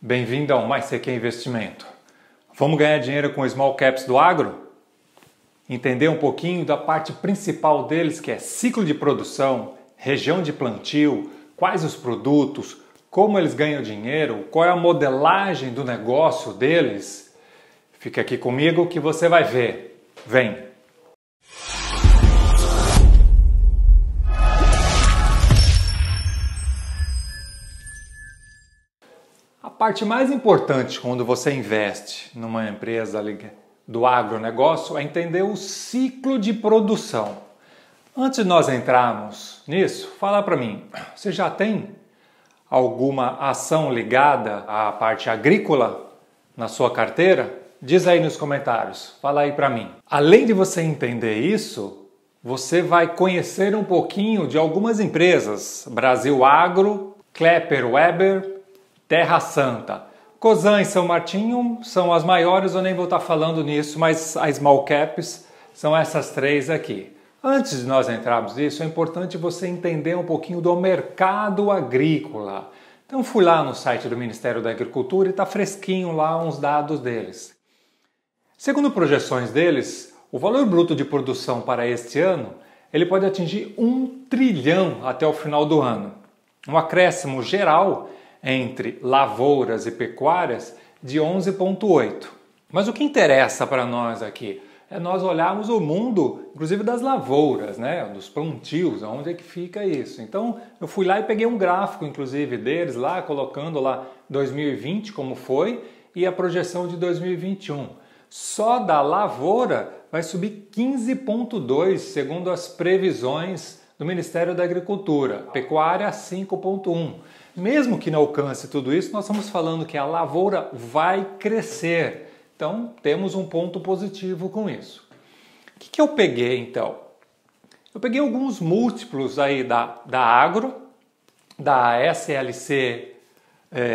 Bem-vindo ao Mais CQ Investimento. Vamos ganhar dinheiro com Small Caps do agro? Entender um pouquinho da parte principal deles, que é ciclo de produção, região de plantio, quais os produtos, como eles ganham dinheiro, qual é a modelagem do negócio deles? Fica aqui comigo que você vai ver. Vem! A parte mais importante quando você investe numa empresa do agronegócio é entender o ciclo de produção. Antes de nós entrarmos nisso, fala para mim, você já tem alguma ação ligada à parte agrícola na sua carteira? Diz aí nos comentários, fala aí para mim. Além de você entender isso, você vai conhecer um pouquinho de algumas empresas, Brasil Agro, Klepper Weber, Terra Santa. Cosan e São Martinho são as maiores, eu nem vou estar falando nisso, mas as small caps são essas três aqui. Antes de nós entrarmos nisso, é importante você entender um pouquinho do mercado agrícola. Então fui lá no site do Ministério da Agricultura e está fresquinho lá uns dados deles. Segundo projeções deles, o valor bruto de produção para este ano ele pode atingir 1 trilhão até o final do ano. Um acréscimo geral entre lavouras e pecuárias de 11,8. Mas o que interessa para nós aqui é nós olharmos o mundo, inclusive das lavouras, né? Dos plantios, onde é que fica isso. Então eu fui lá e peguei um gráfico, inclusive, deles lá, colocando lá 2020 como foi e a projeção de 2021. Só da lavoura vai subir 15,2, segundo as previsões do Ministério da Agricultura. Pecuária 5,1. Mesmo que não alcance tudo isso, nós estamos falando que a lavoura vai crescer. Então, temos um ponto positivo com isso. O que eu peguei, então? Eu peguei alguns múltiplos aí da Agro, da SLC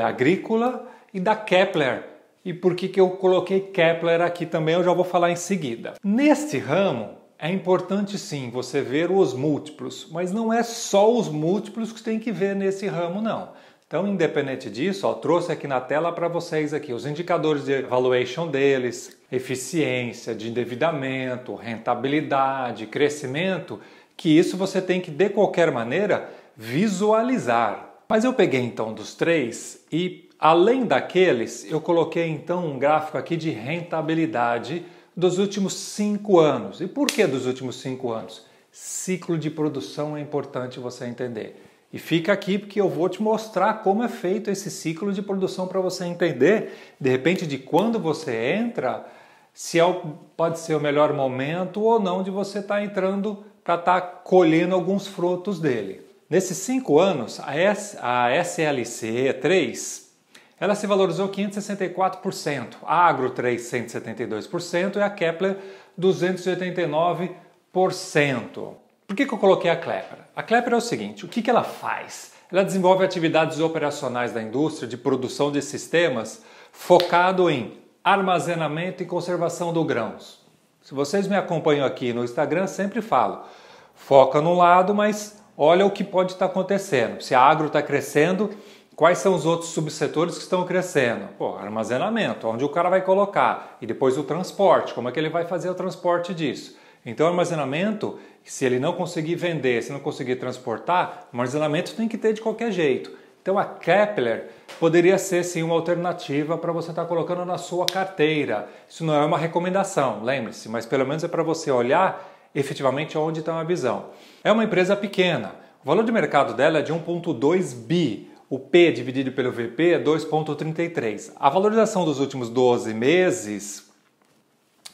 Agrícola e da Kepler. E por que eu coloquei Kepler aqui também, eu já vou falar em seguida. Neste ramo, é importante sim você ver os múltiplos, mas não é só os múltiplos que você tem que ver nesse ramo não. Então, independente disso, trouxe aqui na tela para vocês aqui os indicadores de valuation deles, eficiência, de endividamento, rentabilidade, crescimento, que isso você tem que de qualquer maneira visualizar. Mas eu peguei então dos três e além daqueles, eu coloquei então um gráfico aqui de rentabilidade dos últimos 5 anos. E por que dos últimos 5 anos? Ciclo de produção é importante você entender. E fica aqui porque eu vou te mostrar como é feito esse ciclo de produção para você entender, de repente, de quando você entra, se pode ser o melhor momento ou não de você estar entrando para estar colhendo alguns frutos dele. Nesses 5 anos, a SLC 3, ela se valorizou 564%, a Agro 3, 172% e a Kepler 289%. Por que eu coloquei a Kepler? A Kepler é o seguinte, o que ela faz? Ela desenvolve atividades operacionais da indústria de produção de sistemas focado em armazenamento e conservação do grãos. Se vocês me acompanham aqui no Instagram, sempre falo, foca num lado, mas olha o que pode estar acontecendo. Se a Agro está crescendo, quais são os outros subsetores que estão crescendo? Armazenamento, onde o cara vai colocar. E depois o transporte, como é que ele vai fazer o transporte disso? Então, o armazenamento, se ele não conseguir vender, se não conseguir transportar, o armazenamento tem que ter de qualquer jeito. Então, a Kepler poderia ser, sim, uma alternativa para você estar colocando na sua carteira. Isso não é uma recomendação, lembre-se, mas pelo menos é para você olhar efetivamente onde está a visão. É uma empresa pequena. O valor de mercado dela é de 1,2 bi. O P dividido pelo VP é 2,33. A valorização dos últimos 12 meses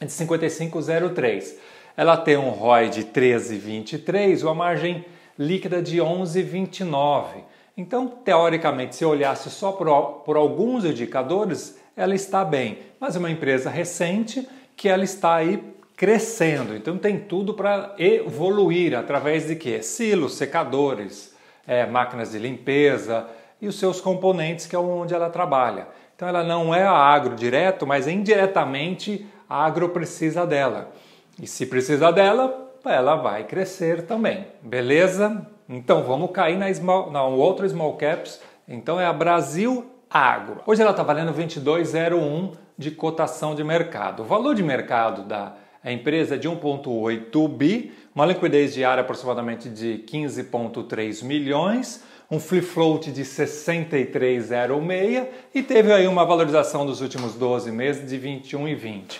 é de 55,03. Ela tem um ROI de 13,23 e uma margem líquida de 11,29. Então, teoricamente, se olhasse só por alguns indicadores, ela está bem. Mas é uma empresa recente que ela está aí crescendo. Então, tem tudo para evoluir através de quê? Silos, secadores, máquinas de limpeza e os seus componentes, que é onde ela trabalha. Então ela não é a Agro direto, mas indiretamente a Agro precisa dela. E se precisa dela, ela vai crescer também. Beleza? Então vamos cair na outra Small Caps. Então é a Brasil Agro. Hoje ela está valendo 22,01 de cotação de mercado. O valor de mercado da empresa é de 1,8 bi, uma liquidez diária aproximadamente de 15,3 milhões, um free float de 63,06 e teve aí uma valorização dos últimos 12 meses de 21,20.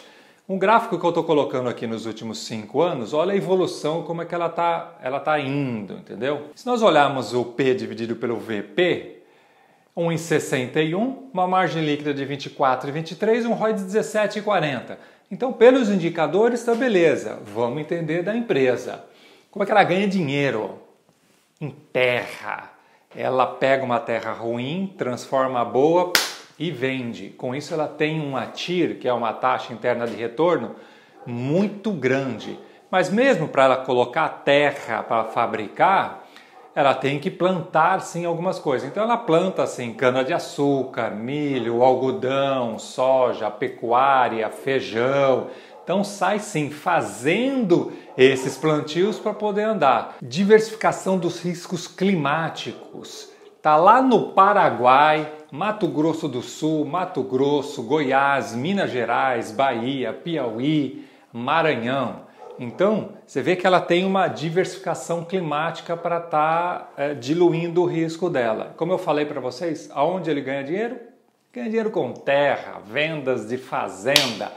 Um gráfico que eu estou colocando aqui nos últimos 5 anos, olha a evolução, como é que ela tá indo, entendeu? Se nós olharmos o P dividido pelo VP, 1,61, uma margem líquida de 24,23, um ROI de 17,40. Então, pelos indicadores, está beleza. Vamos entender da empresa. Como é que ela ganha dinheiro? Em terra. Ela pega uma terra ruim, transforma a boa e vende. Com isso ela tem uma TIR, que é uma taxa interna de retorno, muito grande. Mas mesmo para ela colocar terra para fabricar, ela tem que plantar sim algumas coisas. Então ela planta assim cana-de-açúcar, milho, algodão, soja, pecuária, feijão. Então sai sim fazendo esses plantios para poder andar. Diversificação dos riscos climáticos. Tá lá no Paraguai, Mato Grosso do Sul, Mato Grosso, Goiás, Minas Gerais, Bahia, Piauí, Maranhão. Então, você vê que ela tem uma diversificação climática para estar diluindo o risco dela. Como eu falei para vocês, aonde ele ganha dinheiro? Ganha dinheiro com terra, vendas de fazenda.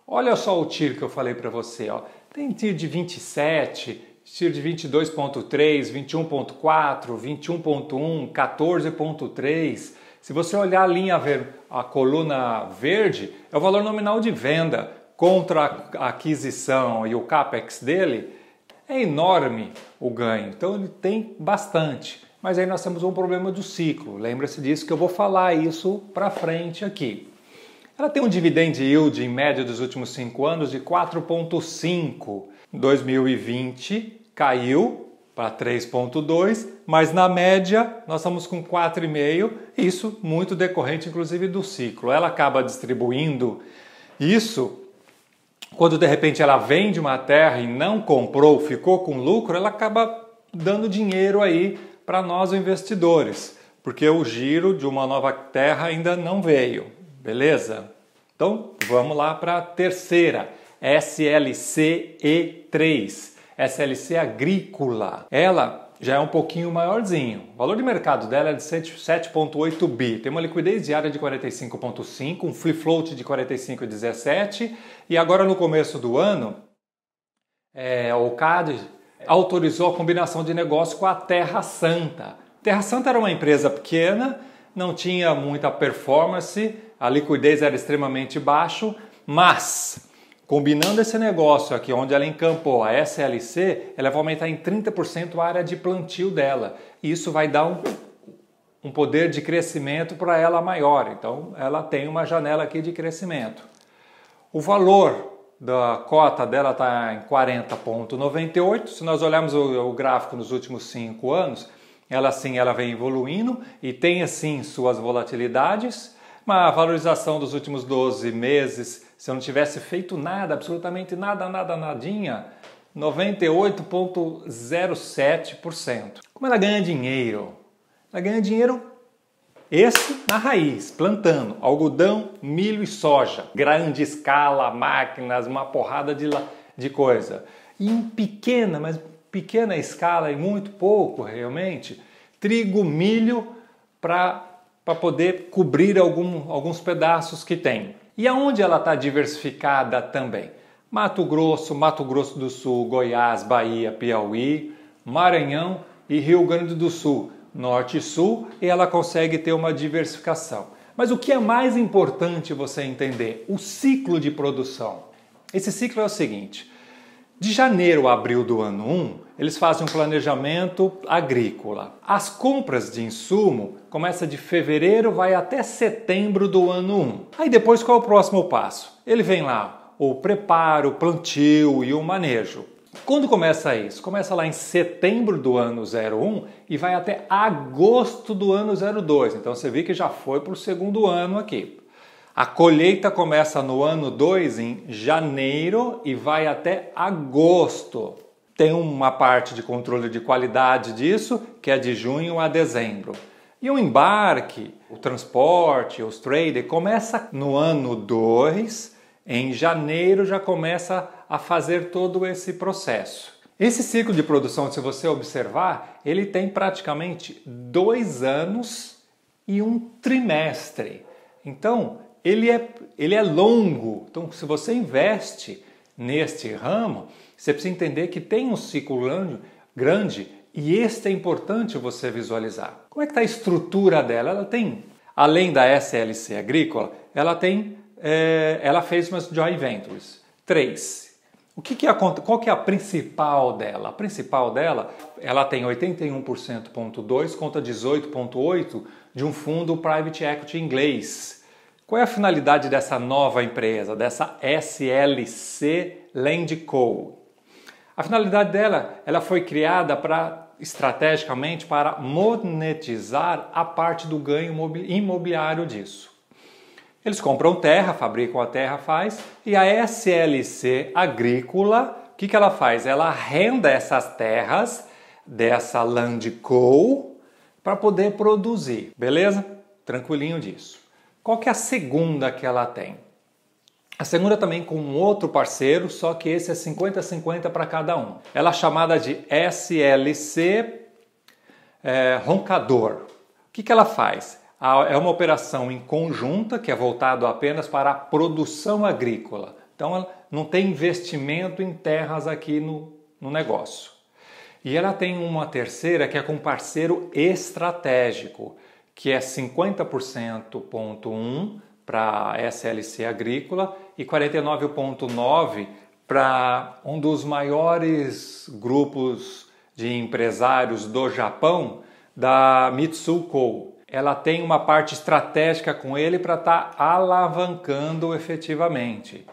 Olha só o TIR que eu falei para você. Ó. Tem TIR de 27, TIR de 22,3, 21,4, 21,1, 14,3. Se você olhar a coluna verde, é o valor nominal de venda contra a aquisição e o CAPEX dele, é enorme o ganho. Então ele tem bastante. Mas aí nós temos um problema do ciclo. Lembra-se disso que eu vou falar isso para frente aqui. Ela tem um dividend yield em média dos últimos 5 anos de 4,5. Em 2020 caiu para 3,2, mas na média nós estamos com 4,5, isso muito decorrente inclusive do ciclo. Ela acaba distribuindo isso quando de repente ela vende uma terra e não comprou, ficou com lucro, ela acaba dando dinheiro aí para nós investidores, porque o giro de uma nova terra ainda não veio, beleza? Então vamos lá para a terceira, SLC-E3. SLC Agrícola. Ela já é um pouquinho maiorzinho. O valor de mercado dela é de 7,8 bi. Tem uma liquidez diária de 45,5, um free float de 45,17 e agora no começo do ano o CAD autorizou a combinação de negócio com a Terra Santa. Terra Santa era uma empresa pequena, não tinha muita performance, a liquidez era extremamente baixa, mas combinando esse negócio aqui, onde ela encampou a SLC, ela vai aumentar em 30% a área de plantio dela. E isso vai dar um poder de crescimento para ela maior. Então, ela tem uma janela aqui de crescimento. O valor da cota dela está em 40,98. Se nós olharmos o gráfico nos últimos 5 anos, ela vem evoluindo e tem assim suas volatilidades. Uma valorização dos últimos 12 meses, se eu não tivesse feito nada, absolutamente nadinha, 98,07%. Como ela ganha dinheiro? Ela ganha dinheiro na raiz, plantando algodão, milho e soja. Grande escala, máquinas, uma porrada de coisa. E em pequena escala e muito pouco realmente, trigo, milho para poder cobrir alguns pedaços que tem. E aonde ela está diversificada também? Mato Grosso do Sul, Goiás, Bahia, Piauí, Maranhão e Rio Grande do Sul, Norte e Sul, e ela consegue ter uma diversificação. Mas o que é mais importante você entender? O ciclo de produção. Esse ciclo é o seguinte: de janeiro a abril do ano 1, eles fazem um planejamento agrícola. As compras de insumo começam de fevereiro, vai até setembro do ano 1. Aí depois qual é o próximo passo? Ele vem lá, o preparo, o plantio e o manejo. Quando começa isso? Começa lá em setembro do ano 01 e vai até agosto do ano 02. Então você vê que já foi para o segundo ano aqui. A colheita começa no ano 2 em janeiro e vai até agosto. Tem uma parte de controle de qualidade disso, que é de junho a dezembro. E o embarque, o transporte, os traders, começa no ano 2, em janeiro já começa a fazer todo esse processo. Esse ciclo de produção, se você observar, ele tem praticamente 2 anos e um trimestre. Então, ele é longo. Então, se você investe neste ramo, você precisa entender que tem um ciclo grande e este é importante você visualizar. Como é que está a estrutura dela? Ela tem, além da SLC Agrícola, ela fez umas joint ventures. 3. Qual que é a principal dela? A principal dela, ela tem 81,2% contra 18,8% de um fundo private equity inglês. Qual é a finalidade dessa nova empresa, dessa SLC Land Co? A finalidade dela, ela foi criada estrategicamente para monetizar a parte do ganho imobiliário disso. Eles compram terra, fabricam a terra, e a SLC Agrícola, o que ela faz? Ela arrenda essas terras dessa Land Co para poder produzir, beleza? Tranquilinho disso. Qual que é a segunda que ela tem? A segunda também com um outro parceiro, só que esse é 50-50 para cada um. Ela é chamada de SLC Roncador. O que ela faz? É uma operação em conjunta que é voltado apenas para a produção agrícola. Então ela não tem investimento em terras aqui no negócio. E ela tem uma terceira que é com parceiro estratégico, que é 50,1% para a SLC Agrícola e 49,9% para um dos maiores grupos de empresários do Japão, da Mitsuko. Ela tem uma parte estratégica com ele para estar alavancando efetivamente.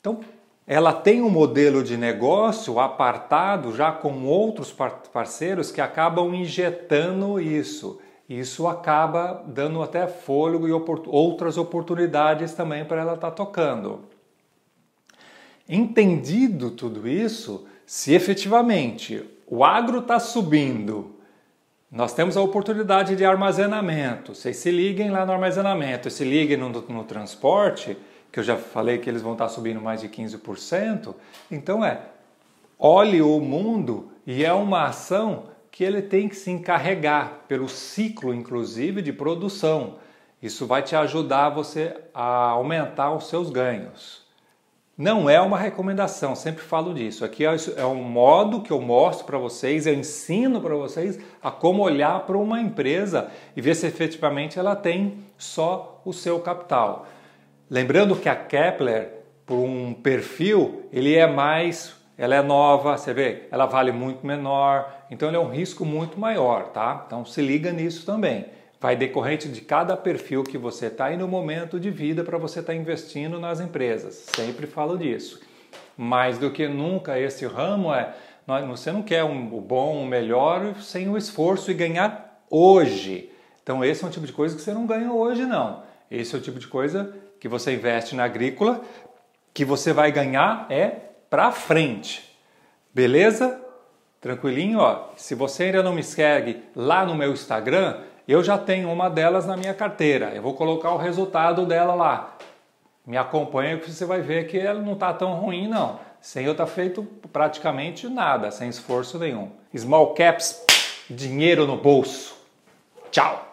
Então, ela tem um modelo de negócio apartado já com outros parceiros que acabam injetando isso. Isso acaba dando até fôlego e outras oportunidades também para ela estar tocando. Entendido tudo isso, se efetivamente o agro está subindo, nós temos a oportunidade de armazenamento. Vocês se liguem lá no armazenamento, se liguem no transporte, que eu já falei que eles vão estar subindo mais de 15%. Então olhe o mundo e é uma ação que ele tem que se encarregar pelo ciclo, inclusive, de produção. Isso vai te ajudar você a aumentar os seus ganhos. Não é uma recomendação, sempre falo disso. Aqui é um modo que eu mostro para vocês, eu ensino para vocês a como olhar para uma empresa e ver se efetivamente ela tem só o seu capital. Lembrando que a Kepler, por um perfil, ela é nova, você vê, ela vale muito menor, então ele é um risco muito maior, tá? Então se liga nisso também. Vai decorrente de cada perfil que você está e no momento de vida para você estar investindo nas empresas. Sempre falo disso. Mais do que nunca esse ramo você não quer o bom, o melhor sem o esforço e ganhar hoje. Então esse é um tipo de coisa que você não ganha hoje não. Esse é o tipo de coisa que você investe na agrícola que você vai ganhar para frente. Beleza? Tranquilinho? Ó. Se você ainda não me segue lá no meu Instagram, eu já tenho uma delas na minha carteira. Eu vou colocar o resultado dela lá. Me acompanha que você vai ver que ela não está tão ruim não. Sem eu estar feito praticamente nada, sem esforço nenhum. Small Caps, dinheiro no bolso. Tchau!